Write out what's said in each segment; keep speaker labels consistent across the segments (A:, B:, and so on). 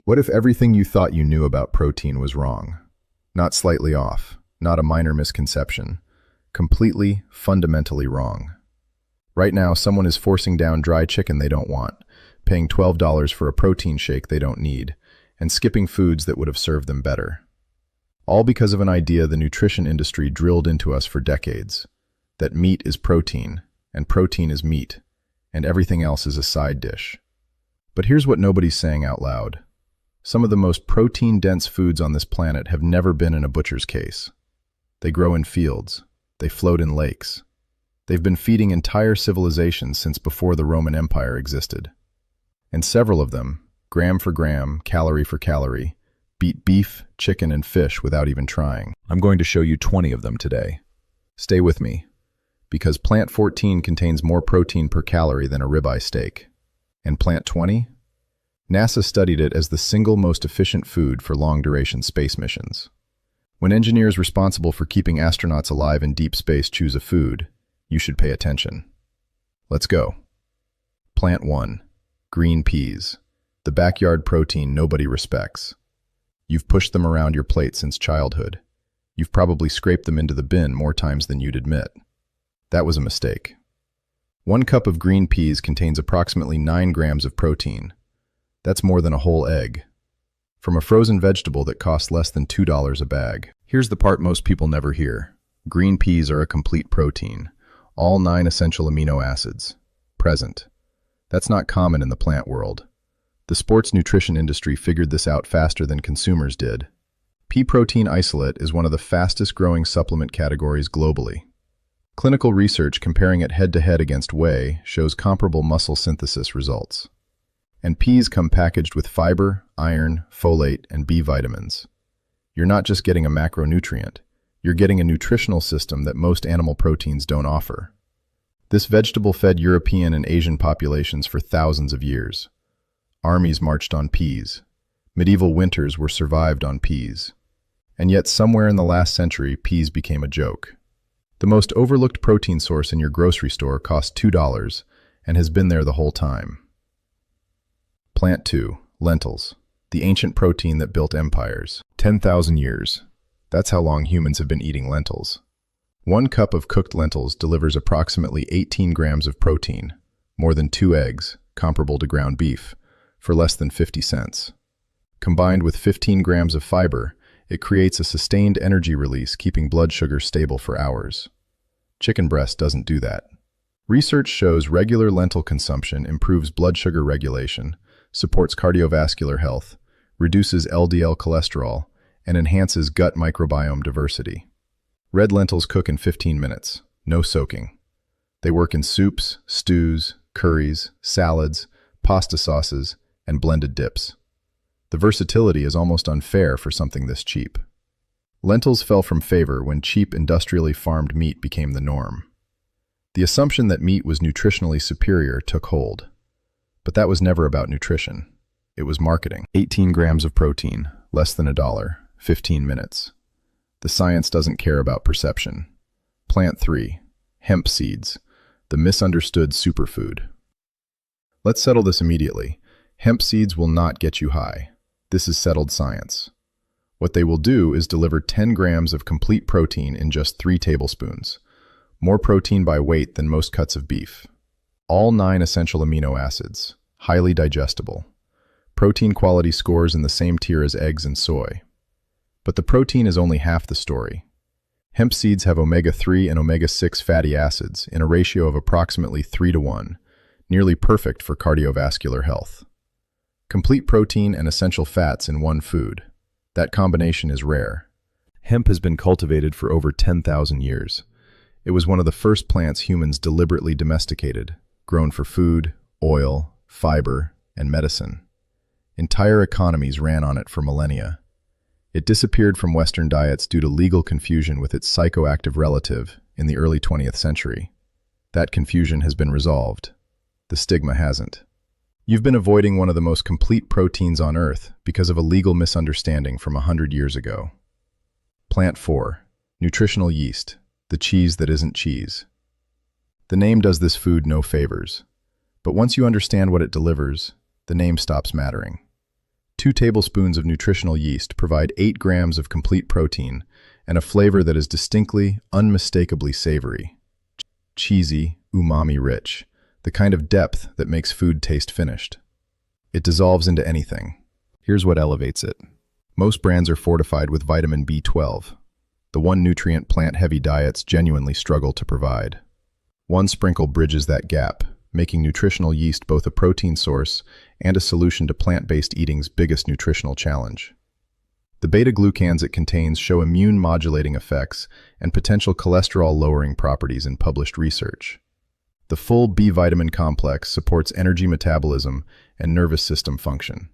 A: What if everything you thought you knew about protein was wrong? Not slightly off, not a minor misconception. Completely, fundamentally wrong. Right now, someone is forcing down dry chicken they don't want, paying $12 for a protein shake they don't need, and skipping foods that would have served them better. All because of an idea the nutrition industry drilled into us for decades, that meat is protein, and protein is meat, and everything else is a side dish. But here's what nobody's saying out loud. Some of the most protein-dense foods on this planet have never been in a butcher's case. They grow in fields. They float in lakes. They've been feeding entire civilizations since before the Roman Empire existed. And several of them, gram for gram, calorie for calorie, beat beef, chicken, and fish without even trying. I'm going to show you 20 of them today. Stay with me, because plant 14 contains more protein per calorie than a ribeye steak. And plant 20? NASA studied it as the single most efficient food for long-duration space missions. When engineers responsible for keeping astronauts alive in deep space choose a food, you should pay attention. Let's go. Plant 1. Green peas. The backyard protein nobody respects. You've pushed them around your plate since childhood. You've probably scraped them into the bin more times than you'd admit. That was a mistake. 1 cup of green peas contains approximately 9 grams of protein. That's more than a whole egg. From a frozen vegetable that costs less than $2 a bag. Here's the part most people never hear. Green peas are a complete protein. All 9 essential amino acids. Present. That's not common in the plant world. The sports nutrition industry figured this out faster than consumers did. Pea protein isolate is one of the fastest growing supplement categories globally. Clinical research comparing it head-to-head against whey shows comparable muscle synthesis results. And peas come packaged with fiber, iron, folate, and B vitamins. You're not just getting a macronutrient, you're getting a nutritional system that most animal proteins don't offer. This vegetable fed European and Asian populations for thousands of years. Armies marched on peas. Medieval winters were survived on peas. And yet somewhere in the last century, peas became a joke. The most overlooked protein source in your grocery store costs $2 and has been there the whole time. Plant 2. Lentils. The ancient protein that built empires. 10,000 years. That's how long humans have been eating lentils. 1 cup of cooked lentils delivers approximately 18 grams of protein, more than 2 eggs, comparable to ground beef, for less than 50 cents. Combined with 15 grams of fiber, it creates a sustained energy release, keeping blood sugar stable for hours. Chicken breast doesn't do that. Research shows regular lentil consumption improves blood sugar regulation, supports cardiovascular health, reduces LDL cholesterol, and enhances gut microbiome diversity. Red lentils cook in 15 minutes, no soaking. They work in soups, stews, curries, salads, pasta sauces, and blended dips. The versatility is almost unfair for something this cheap. Lentils fell from favor when cheap industrially farmed meat became the norm. The assumption that meat was nutritionally superior took hold. But that was never about nutrition. It was marketing. 18 grams of protein, less than $1, 15 minutes. The science doesn't care about perception. Plant 3. Hemp seeds, the misunderstood superfood. Let's settle this immediately. Hemp seeds will not get you high. This is settled science. What they will do is deliver 10 grams of complete protein in just 3 tablespoons. More protein by weight than most cuts of beef. All 9 essential amino acids, highly digestible. Protein quality scores in the same tier as eggs and soy. But the protein is only half the story. Hemp seeds have omega-3 and omega-6 fatty acids in a ratio of approximately 3:1, nearly perfect for cardiovascular health. Complete protein and essential fats in one food. That combination is rare. Hemp has been cultivated for over 10,000 years. It was one of the first plants humans deliberately domesticated, grown for food, oil, fiber, and medicine. Entire economies ran on it for millennia. It disappeared from Western diets due to legal confusion with its psychoactive relative in the early 20th century. That confusion has been resolved. The stigma hasn't. You've been avoiding one of the most complete proteins on Earth because of a legal misunderstanding from 100 years ago. Plant 4. Nutritional yeast, the cheese that isn't cheese. The name does this food no favors. But once you understand what it delivers, the name stops mattering. 2 tablespoons of nutritional yeast provide 8 grams of complete protein and a flavor that is distinctly, unmistakably savory. Cheesy, umami-rich, the kind of depth that makes food taste finished. It dissolves into anything. Here's what elevates it. Most brands are fortified with vitamin B12, the one nutrient plant-heavy diets genuinely struggle to provide. One sprinkle bridges that gap, making nutritional yeast both a protein source and a solution to plant-based eating's biggest nutritional challenge. The beta-glucans it contains show immune-modulating effects and potential cholesterol-lowering properties in published research. The full B vitamin complex supports energy metabolism and nervous system function.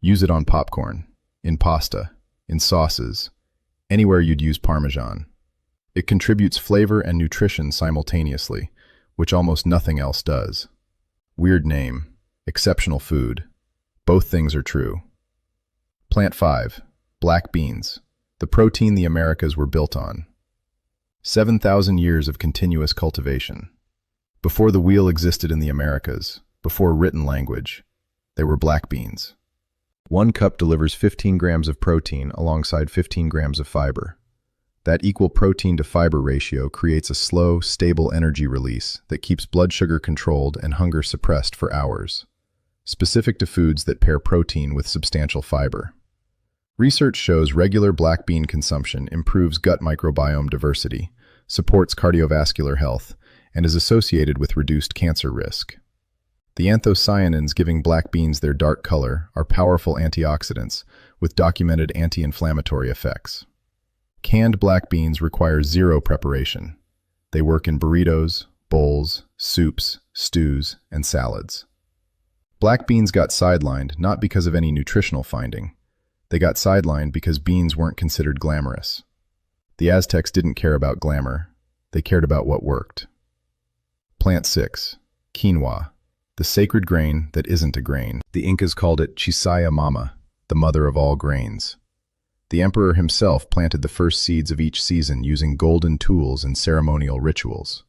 A: Use it on popcorn, in pasta, in sauces, anywhere you'd use Parmesan. It contributes flavor and nutrition simultaneously, which almost nothing else does. Weird name, exceptional food. Both things are true. Plant 5. Black beans, the protein the Americas were built on. 7,000 years of continuous cultivation. Before the wheel existed in the Americas, before written language, they were black beans. 1 cup delivers 15 grams of protein alongside 15 grams of fiber. That equal protein to fiber ratio creates a slow, stable energy release that keeps blood sugar controlled and hunger suppressed for hours, specific to foods that pair protein with substantial fiber. Research shows regular black bean consumption improves gut microbiome diversity, supports cardiovascular health, and is associated with reduced cancer risk. The anthocyanins giving black beans their dark color are powerful antioxidants with documented anti-inflammatory effects. Canned black beans require zero preparation. They work in burritos, bowls, soups, stews, and salads. Black beans got sidelined not because of any nutritional finding. They got sidelined because beans weren't considered glamorous. The Aztecs didn't care about glamour. They cared about what worked. Plant 6. Quinoa, the sacred grain that isn't a grain. The Incas called it Chisaya Mama, the mother of all grains. The emperor himself planted the first seeds of each season using golden tools and ceremonial rituals.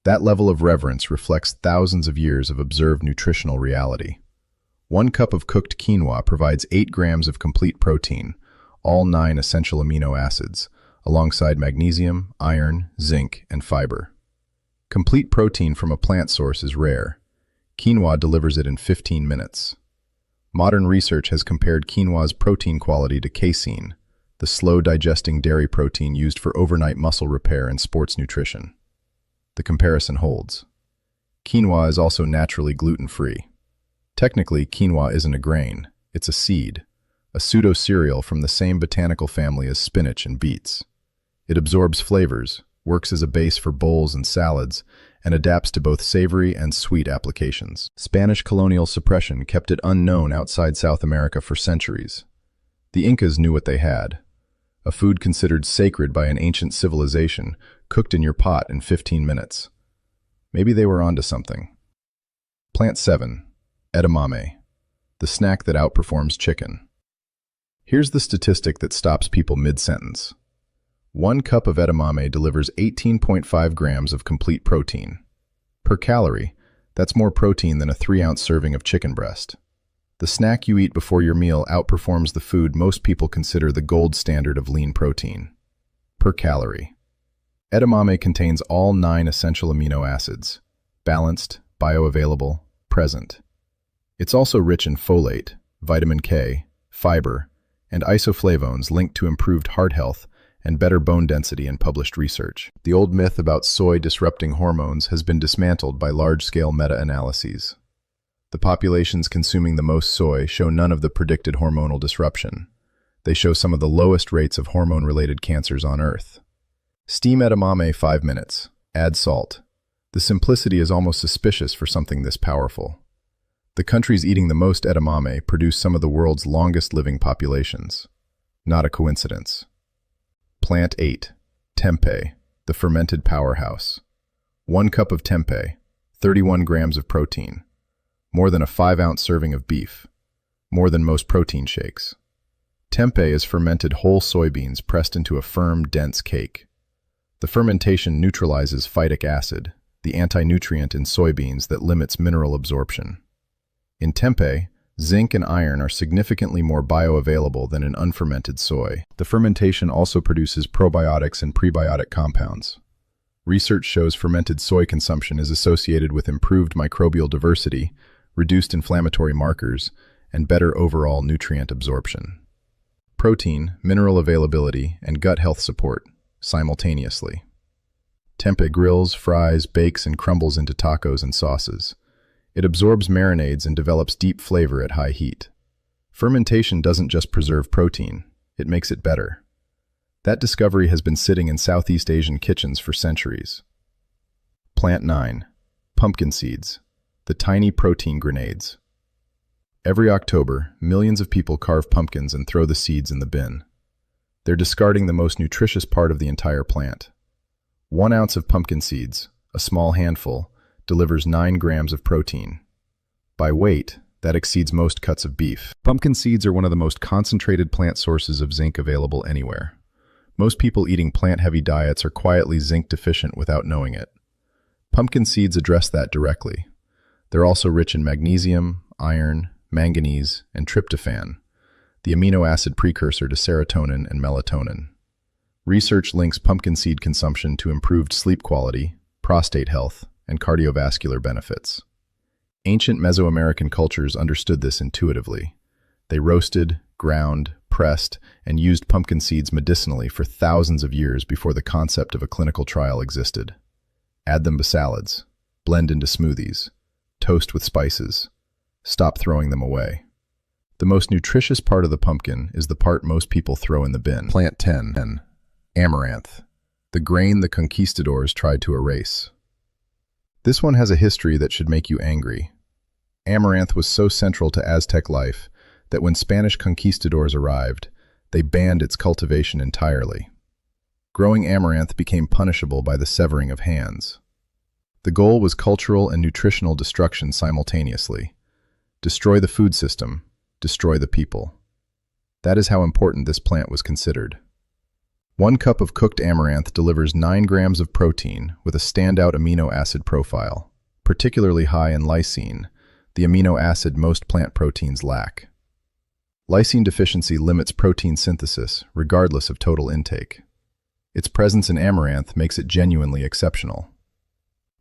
A: That level of reverence reflects thousands of years of observed nutritional reality. 1 cup of cooked quinoa provides 8 grams of complete protein, all 9 essential amino acids, alongside magnesium, iron, zinc, and fiber. Complete protein from a plant source is rare. Quinoa delivers it in 15 minutes. Modern research has compared quinoa's protein quality to casein, the slow-digesting dairy protein used for overnight muscle repair and sports nutrition. The comparison holds. Quinoa is also naturally gluten-free. Technically, quinoa isn't a grain, it's a seed, a pseudo-cereal from the same botanical family as spinach and beets. It absorbs flavors, works as a base for bowls and salads, and adapts to both savory and sweet applications. Spanish colonial suppression kept it unknown outside South America for centuries. The Incas knew what they had. A food considered sacred by an ancient civilization, cooked in your pot in 15 minutes. Maybe they were onto something. Plant 7. Edamame, the snack that outperforms chicken. Here's the statistic that stops people mid-sentence. 1 cup of edamame delivers 18.5 grams of complete protein. Per calorie, that's more protein than a 3-ounce serving of chicken breast. The snack you eat before your meal outperforms the food most people consider the gold standard of lean protein. Per calorie. Edamame contains all 9 essential amino acids, balanced, bioavailable, present. It's also rich in folate, vitamin K, fiber, and isoflavones linked to improved heart health and better bone density in published research. The old myth about soy disrupting hormones has been dismantled by large-scale meta-analyses. The populations consuming the most soy show none of the predicted hormonal disruption. They show some of the lowest rates of hormone-related cancers on Earth. Steam edamame 5 minutes. Add salt. The simplicity is almost suspicious for something this powerful. The countries eating the most edamame produce some of the world's longest-living populations. Not a coincidence. Plant 8. Tempeh, the fermented powerhouse. 1 cup of tempeh, 31 grams of protein. More than a 5-ounce serving of beef. More than most protein shakes. Tempeh is fermented whole soybeans pressed into a firm, dense cake. The fermentation neutralizes phytic acid, the anti-nutrient in soybeans that limits mineral absorption. In tempeh, Zinc and iron are significantly more bioavailable than in unfermented soy. The fermentation also produces probiotics and prebiotic compounds. Research shows fermented soy consumption is associated with improved microbial diversity, reduced inflammatory markers, and better overall nutrient absorption. Protein, mineral availability, and gut health support simultaneously. Tempeh grills, fries, bakes, and crumbles into tacos and sauces. It absorbs marinades and develops deep flavor at high heat. Fermentation doesn't just preserve protein, it makes it better. That discovery has been sitting in Southeast Asian kitchens for centuries. Plant 9. Pumpkin seeds, the tiny protein grenades. Every October, millions of people carve pumpkins and throw the seeds in the bin. They're discarding the most nutritious part of the entire plant. 1 ounce of pumpkin seeds, a small handful, delivers 9 grams of protein. By weight, that exceeds most cuts of beef. Pumpkin seeds are one of the most concentrated plant sources of zinc available anywhere. Most people eating plant-heavy diets are quietly zinc deficient without knowing it. Pumpkin seeds address that directly. They're also rich in magnesium, iron, manganese, and tryptophan, the amino acid precursor to serotonin and melatonin. Research links pumpkin seed consumption to improved sleep quality, prostate health, and cardiovascular benefits. Ancient Mesoamerican cultures understood this intuitively. They roasted, ground, pressed, and used pumpkin seeds medicinally for thousands of years before the concept of a clinical trial existed. Add them to salads, blend into smoothies, toast with spices. Stop throwing them away. The most nutritious part of the pumpkin is the part most people throw in the bin. Plant 10. Amaranth, the grain the conquistadors tried to erase. This one has a history that should make you angry. Amaranth was so central to Aztec life that when Spanish conquistadors arrived, they banned its cultivation entirely. Growing amaranth became punishable by the severing of hands. The goal was cultural and nutritional destruction simultaneously. Destroy the food system, destroy the people. That is how important this plant was considered. 1 cup of cooked amaranth delivers 9 grams of protein with a standout amino acid profile, particularly high in lysine, the amino acid most plant proteins lack. Lysine deficiency limits protein synthesis, regardless of total intake. Its presence in amaranth makes it genuinely exceptional.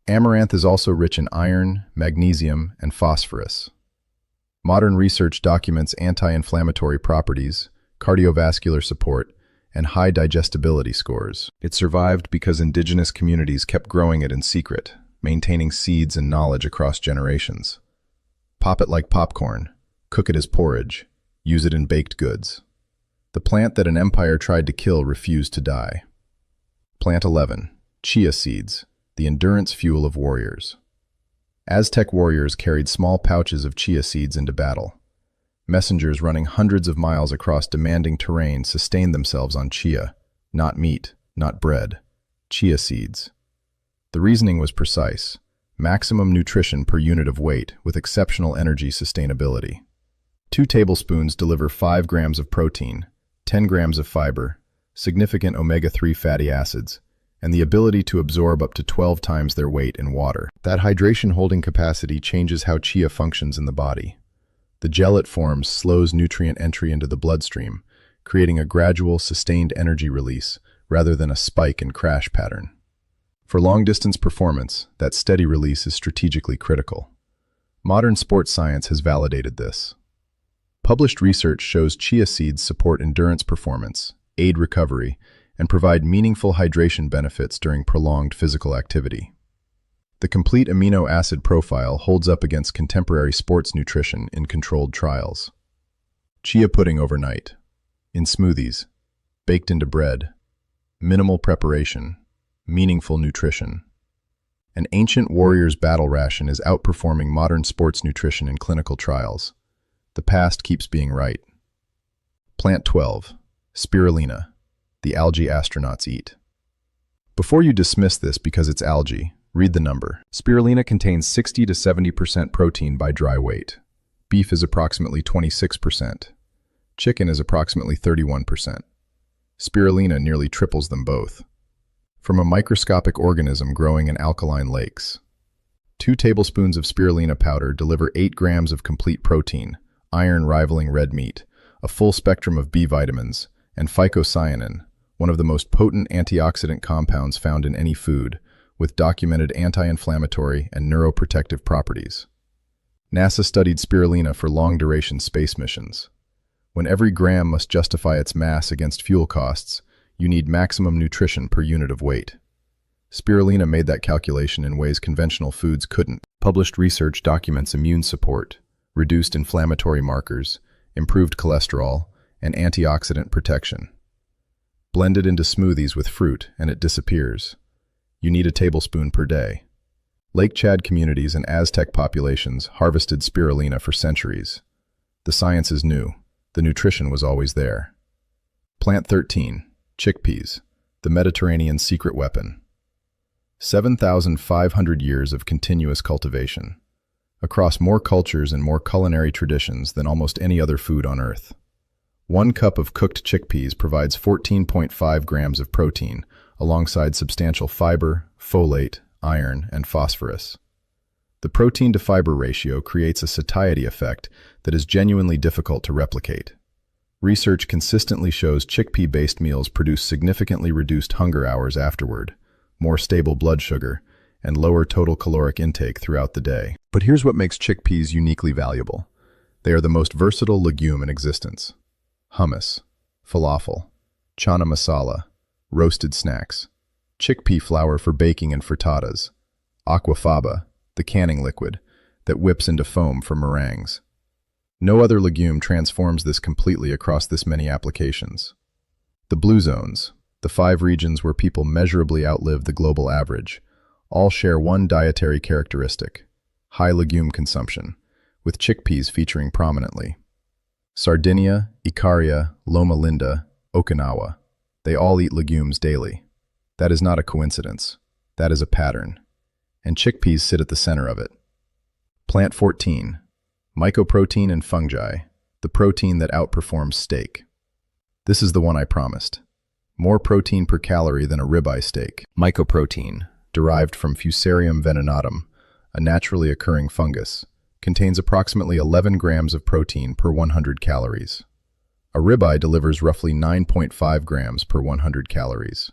A: Amaranth is also rich in iron, magnesium, and phosphorus. Modern research documents anti-inflammatory properties, cardiovascular support, and high digestibility scores. It survived because indigenous communities kept growing it in secret, maintaining seeds and knowledge across generations. Pop it like popcorn, cook it as porridge, use it in baked goods. The plant that an empire tried to kill refused to die. Plant 11. Chia seeds, the endurance fuel of warriors. Aztec warriors carried small pouches of chia seeds into battle. Messengers running hundreds of miles across demanding terrain sustained themselves on chia, not meat, not bread, chia seeds. The reasoning was precise: maximum nutrition per unit of weight with exceptional energy sustainability. 2 tablespoons deliver 5 grams of protein, 10 grams of fiber, significant omega-3 fatty acids, and the ability to absorb up to 12 times their weight in water. That hydration holding capacity changes how chia functions in the body. The gel it forms slows nutrient entry into the bloodstream, creating a gradual, sustained energy release rather than a spike and crash pattern. For long-distance performance, that steady release is strategically critical. Modern sports science has validated this. Published research shows chia seeds support endurance performance, aid recovery, and provide meaningful hydration benefits during prolonged physical activity. The complete amino acid profile holds up against contemporary sports nutrition in controlled trials. Chia pudding overnight, in smoothies, baked into bread, minimal preparation, meaningful nutrition. An ancient warrior's battle ration is outperforming modern sports nutrition in clinical trials. The past keeps being right. Plant 12. Spirulina, the algae astronauts eat. Before you dismiss this because it's algae, read the number. Spirulina contains 60 to 70% protein by dry weight. Beef is approximately 26%. Chicken is approximately 31%. Spirulina nearly triples them both. From a microscopic organism growing in alkaline lakes. 2 tablespoons of spirulina powder deliver 8 grams of complete protein, iron rivaling red meat, a full spectrum of B vitamins, and phycocyanin, one of the most potent antioxidant compounds found in any food, with documented anti-inflammatory and neuroprotective properties. NASA studied spirulina for long-duration space missions. When every gram must justify its mass against fuel costs, you need maximum nutrition per unit of weight. Spirulina made that calculation in ways conventional foods couldn't. Published research documents immune support, reduced inflammatory markers, improved cholesterol, and antioxidant protection. Blend it into smoothies with fruit and it disappears. You need a tablespoon per day. Lake Chad communities and Aztec populations harvested spirulina for centuries. The science is new. The nutrition was always there. Plant 13. Chickpeas, the Mediterranean's secret weapon. 7,500 years of continuous cultivation, across more cultures and more culinary traditions than almost any other food on Earth. 1 cup of cooked chickpeas provides 14.5 grams of protein, alongside substantial fiber, folate, iron, and phosphorus. The protein-to-fiber ratio creates a satiety effect that is genuinely difficult to replicate. Research consistently shows chickpea-based meals produce significantly reduced hunger hours afterward, more stable blood sugar, and lower total caloric intake throughout the day. But here's what makes chickpeas uniquely valuable. They are the most versatile legume in existence. Hummus, falafel, chana masala, roasted snacks, chickpea flour for baking and frittatas, aquafaba, the canning liquid that whips into foam for meringues. No other legume transforms this completely across this many applications. The blue zones, the 5 regions where people measurably outlive the global average, all share one dietary characteristic: high legume consumption, with chickpeas featuring prominently. Sardinia, Ikaria, Loma Linda, Okinawa, they all eat legumes daily. That is not a coincidence. That is a pattern. And chickpeas sit at the center of it. Plant 14. Mycoprotein and fungi, the protein that outperforms steak. This is the one I promised. More protein per calorie than a ribeye steak. Mycoprotein, derived from Fusarium venenatum, a naturally occurring fungus, contains approximately 11 grams of protein per 100 calories. A ribeye delivers roughly 9.5 grams per 100 calories.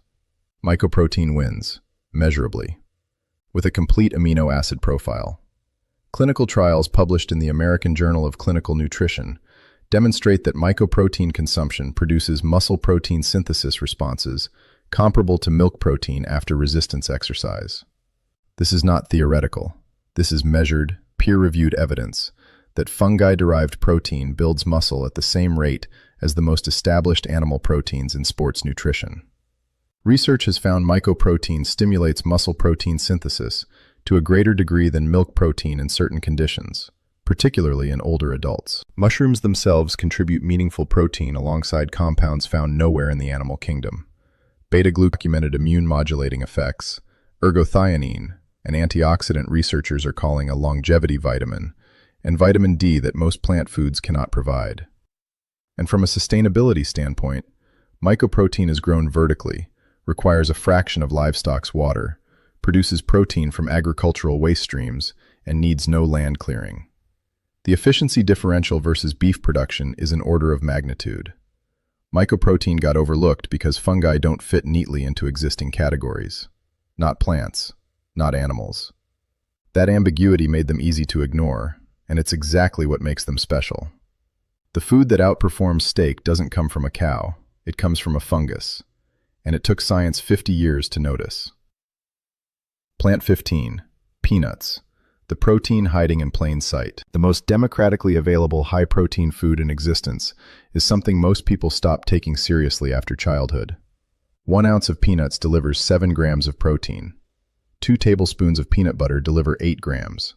A: Mycoprotein wins, measurably, with a complete amino acid profile. Clinical trials published in the American Journal of Clinical Nutrition demonstrate that mycoprotein consumption produces muscle protein synthesis responses comparable to milk protein after resistance exercise. This is not theoretical. This is measured, peer-reviewed evidence that fungi-derived protein builds muscle at the same rate as the most established animal proteins in sports nutrition. Research has found mycoprotein stimulates muscle protein synthesis to a greater degree than milk protein in certain conditions, particularly in older adults. Mushrooms themselves contribute meaningful protein alongside compounds found nowhere in the animal kingdom. Beta-glucan documented immune-modulating effects, ergothioneine, an antioxidant researchers are calling a longevity vitamin, and vitamin D that most plant foods cannot provide. And from a sustainability standpoint, mycoprotein is grown vertically, requires a fraction of livestock's water, produces protein from agricultural waste streams, and needs no land clearing. The efficiency differential versus beef production is an order of magnitude. Mycoprotein got overlooked because fungi don't fit neatly into existing categories. Not plants, not animals. That ambiguity made them easy to ignore, and it's exactly what makes them special. The food that outperforms steak doesn't come from a cow, it comes from a fungus, and it took science 50 years to notice. Plant 15. Peanuts, the protein hiding in plain sight. The most democratically available high-protein food in existence is something most people stop taking seriously after childhood. 1 ounce of peanuts delivers 7 grams of protein. 2 tablespoons of peanut butter deliver 8 grams.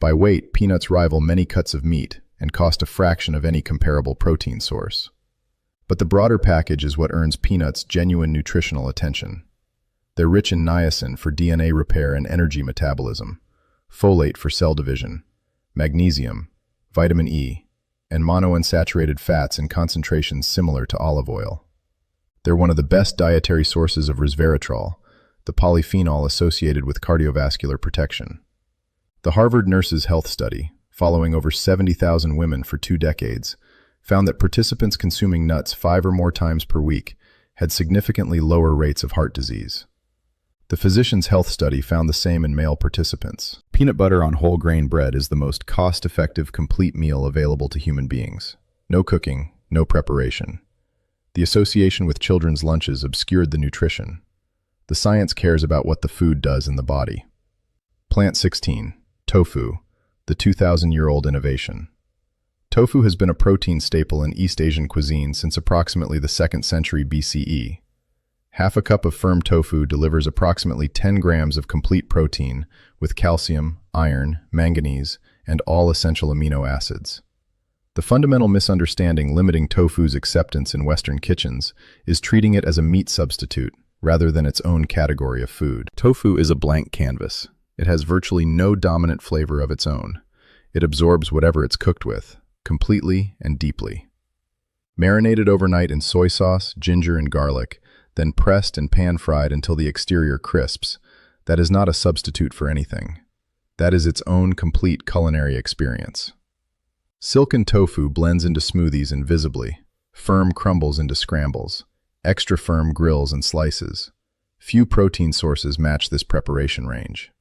A: By weight, peanuts rival many cuts of meat and cost a fraction of any comparable protein source. But the broader package is what earns peanuts genuine nutritional attention. They're rich in niacin for DNA repair and energy metabolism, folate for cell division, magnesium, vitamin E, and monounsaturated fats in concentrations similar to olive oil. They're one of the best dietary sources of resveratrol, the polyphenol associated with cardiovascular protection. The Harvard Nurses' Health Study following over 70,000 women for 2 decades, found that participants consuming nuts 5 or more times per week had significantly lower rates of heart disease. The Physicians' Health Study found the same in male participants. Peanut butter on whole grain bread is the most cost-effective complete meal available to human beings. No cooking, no preparation. The association with children's lunches obscured the nutrition. The science cares about what the food does in the body. Plant 16. Tofu, the 2,000-year-old innovation. Tofu has been a protein staple in East Asian cuisine since approximately the 2nd century BCE. Half a cup of firm tofu delivers approximately 10 grams of complete protein with calcium, iron, manganese, and all essential amino acids. The fundamental misunderstanding limiting tofu's acceptance in Western kitchens is treating it as a meat substitute rather than its own category of food. Tofu is a blank canvas. It has virtually no dominant flavor of its own. It absorbs whatever it's cooked with, completely and deeply. Marinated overnight in soy sauce, ginger, and garlic, then pressed and pan-fried until the exterior crisps, that is not a substitute for anything. That is its own complete culinary experience. Silken tofu blends into smoothies invisibly. Firm crumbles into scrambles. Extra firm grills and slices. Few protein sources match this preparation range.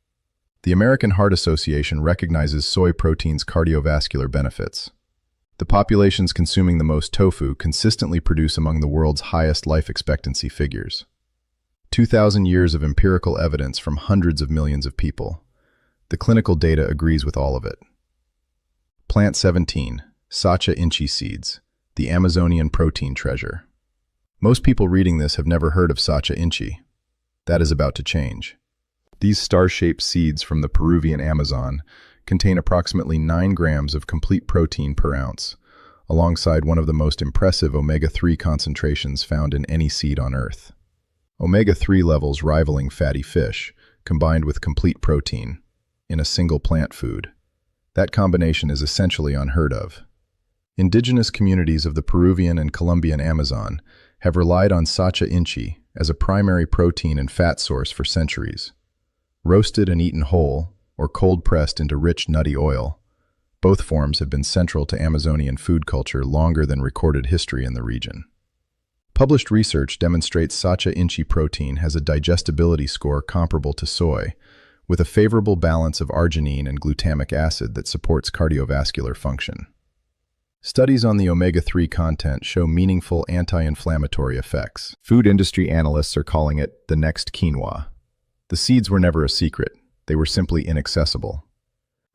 A: The American Heart Association recognizes soy protein's cardiovascular benefits. The populations consuming the most tofu consistently produce among the world's highest life expectancy figures. 2,000 years of empirical evidence from hundreds of millions of people. The clinical data agrees with all of it. Plant 17. Sacha inchi seeds, the Amazonian protein treasure. Most people reading this have never heard of Sacha inchi. That is about to change. These star-shaped seeds from the Peruvian Amazon contain approximately 9 grams of complete protein per ounce, alongside one of the most impressive omega-3 concentrations found in any seed on Earth. Omega-3 levels rivaling fatty fish, combined with complete protein, in a single plant food. That combination is essentially unheard of. Indigenous communities of the Peruvian and Colombian Amazon have relied on Sacha inchi as a primary protein and fat source for centuries. Roasted and eaten whole, or cold-pressed into rich, nutty oil, both forms have been central to Amazonian food culture longer than recorded history in the region. Published research demonstrates Sacha inchi protein has a digestibility score comparable to soy, with a favorable balance of arginine and glutamic acid that supports cardiovascular function. Studies on the omega-3 content show meaningful anti-inflammatory effects. Food industry analysts are calling it the next quinoa. The seeds were never a secret. They were simply inaccessible.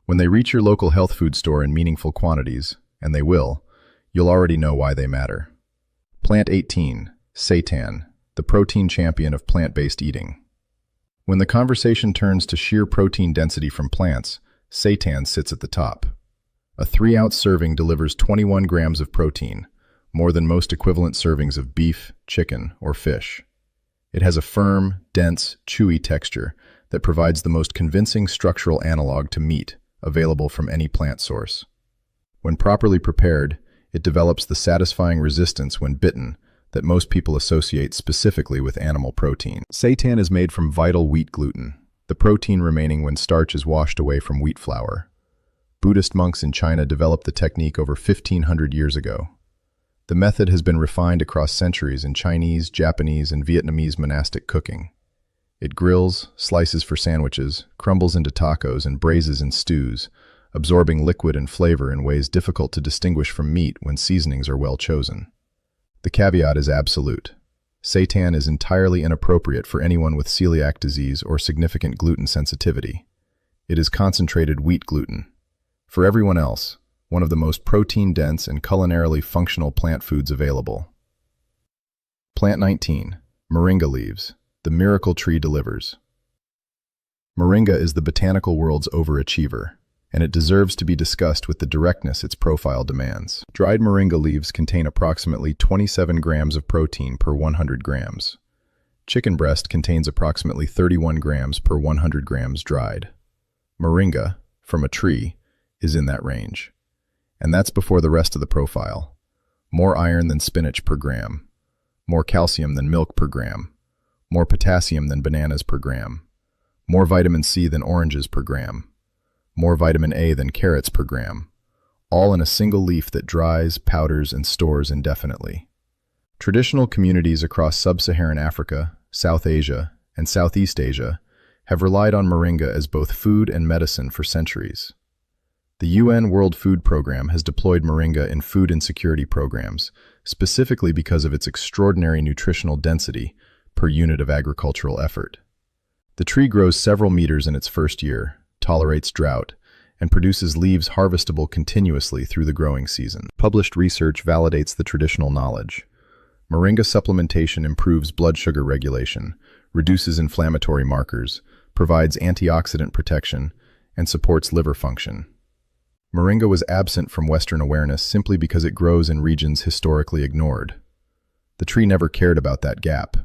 A: When they reach your local health food store in meaningful quantities, and they will, you'll already know why they matter. Plant 18. Seitan, the protein champion of plant-based eating. When the conversation turns to sheer protein density from plants, seitan sits at the top. A 3-ounce serving delivers 21 grams of protein, more than most equivalent servings of beef, chicken, or fish. It has a firm, dense, chewy texture that provides the most convincing structural analog to meat available from any plant source. When properly prepared, it develops the satisfying resistance when bitten that most people associate specifically with animal protein. Seitan is made from vital wheat gluten, the protein remaining when starch is washed away from wheat flour. Buddhist monks in China developed the technique over 1,500 years ago. The method has been refined across centuries in Chinese, Japanese, and Vietnamese monastic cooking. It grills, slices for sandwiches, crumbles into tacos, and braises in stews, absorbing liquid and flavor in ways difficult to distinguish from meat when seasonings are well chosen. The caveat is absolute. Seitan is entirely inappropriate for anyone with celiac disease or significant gluten sensitivity. It is concentrated wheat gluten. For everyone else, one of the most protein-dense and culinarily functional plant foods available. Plant 19. Moringa leaves. The miracle tree delivers. Moringa is the botanical world's overachiever, and it deserves to be discussed with the directness its profile demands. Dried moringa leaves contain approximately 27 grams of protein per 100 grams. Chicken breast contains approximately 31 grams per 100 grams dried. Moringa, from a tree, is in that range. And that's before the rest of the profile. More iron than spinach per gram. More calcium than milk per gram. More potassium than bananas per gram. More vitamin C than oranges per gram. more vitamin A than carrots per gram, all in a single leaf that dries, powders, and stores indefinitely. Traditional communities across sub-Saharan Africa, South Asia, and Southeast Asia have relied on moringa as both food and medicine for centuries. The UN World Food Programme has deployed moringa in food insecurity programs, specifically because of its extraordinary nutritional density per unit of agricultural effort. The tree grows several meters in its first year, tolerates drought, and produces leaves harvestable continuously through the growing season. Published research validates the traditional knowledge. Moringa supplementation improves blood sugar regulation, reduces inflammatory markers, provides antioxidant protection, and supports liver function. Moringa was absent from Western awareness simply because it grows in regions historically ignored. The tree never cared about that gap.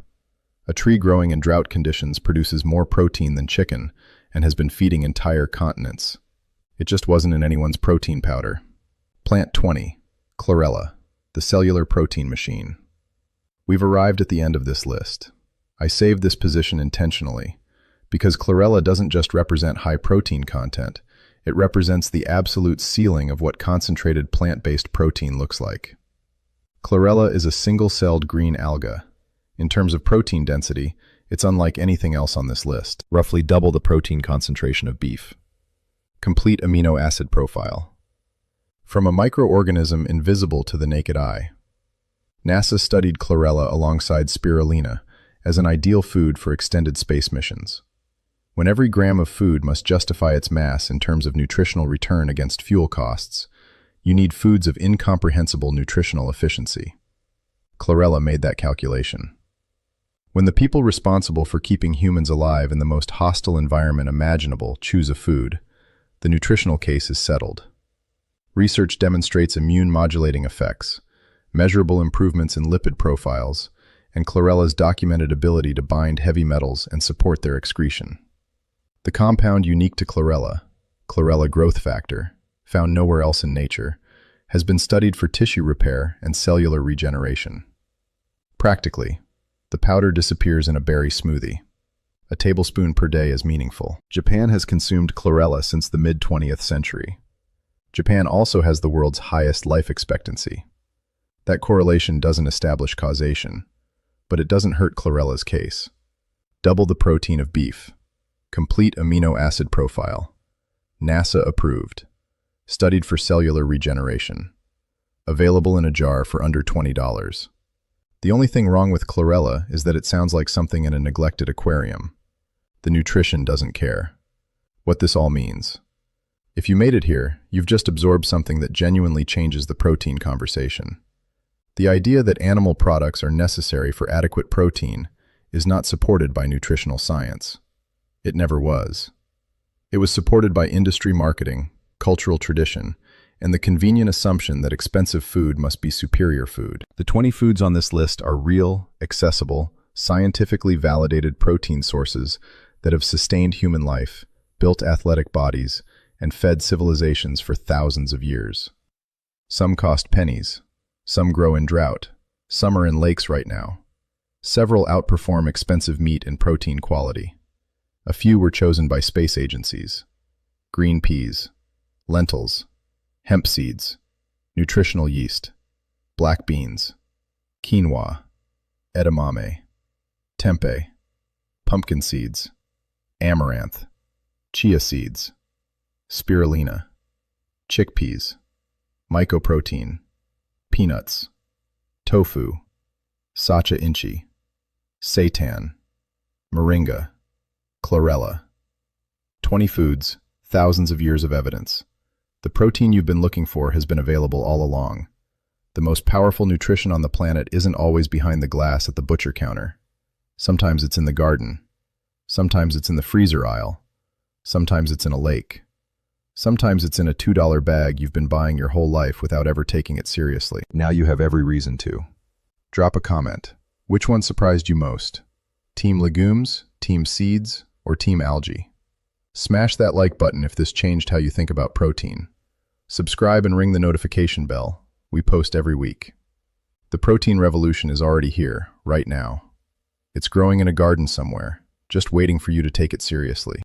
A: A tree growing in drought conditions produces more protein than chicken and has been feeding entire continents. It just wasn't in anyone's protein powder. Plant 20, Chlorella, the cellular protein machine. We've arrived at the end of this list. I saved this position intentionally because Chlorella doesn't just represent high protein content, it represents the absolute ceiling of what concentrated plant-based protein looks like. Chlorella is a single-celled green alga. In terms of protein density, it's unlike anything else on this list, roughly double the protein concentration of beef. Complete amino acid profile. From a microorganism invisible to the naked eye. NASA studied Chlorella alongside spirulina as an ideal food for extended space missions. When every gram of food must justify its mass in terms of nutritional return against fuel costs, you need foods of incomprehensible nutritional efficiency. Chlorella made that calculation. When the people responsible for keeping humans alive in the most hostile environment imaginable choose a food, the nutritional case is settled. Research demonstrates immune-modulating effects, measurable improvements in lipid profiles, and Chlorella's documented ability to bind heavy metals and support their excretion. The compound unique to Chlorella, Chlorella growth factor, found nowhere else in nature, has been studied for tissue repair and cellular regeneration. Practically, the powder disappears in a berry smoothie. A tablespoon per day is meaningful. Japan has consumed Chlorella since the mid-20th century. Japan also has the world's highest life expectancy. That correlation doesn't establish causation, but it doesn't hurt Chlorella's case. Double the protein of beef. Complete amino acid profile. NASA approved. Studied for cellular regeneration. Available in a jar for under $20. The only thing wrong with Chlorella is that it sounds like something in a neglected aquarium. The nutrition doesn't care. What this all means. If you made it here, you've just absorbed something that genuinely changes the protein conversation. The idea that animal products are necessary for adequate protein is not supported by nutritional science. It never was. It was supported by industry marketing, cultural tradition, and the convenient assumption that expensive food must be superior food. The 20 foods on this list are real, accessible, scientifically validated protein sources that have sustained human life, built athletic bodies, and fed civilizations for thousands of years. Some cost pennies. Some grow in drought. Some are in lakes right now. Several outperform expensive meat in protein quality. A few were chosen by space agencies. Green peas, lentils, hemp seeds, nutritional yeast, black beans, quinoa, edamame, tempeh, pumpkin seeds, amaranth, chia seeds, spirulina, chickpeas, mycoprotein, peanuts, tofu, sacha inchi, seitan, moringa, Chlorella. 20 foods, thousands of years of evidence. The protein you've been looking for has been available all along. The most powerful nutrition on the planet isn't always behind the glass at the butcher counter. Sometimes it's in the garden. Sometimes it's in the freezer aisle. Sometimes it's in a lake. Sometimes it's in a $2 bag you've been buying your whole life without ever taking it seriously. Now you have every reason to. Drop a comment. Which one surprised you most? Team legumes, team seeds, or team algae? Smash that like button if this changed how you think about protein. Subscribe and ring the notification bell. We post every week. The protein revolution is already here, right now. It's growing in a garden somewhere, just waiting for you to take it seriously.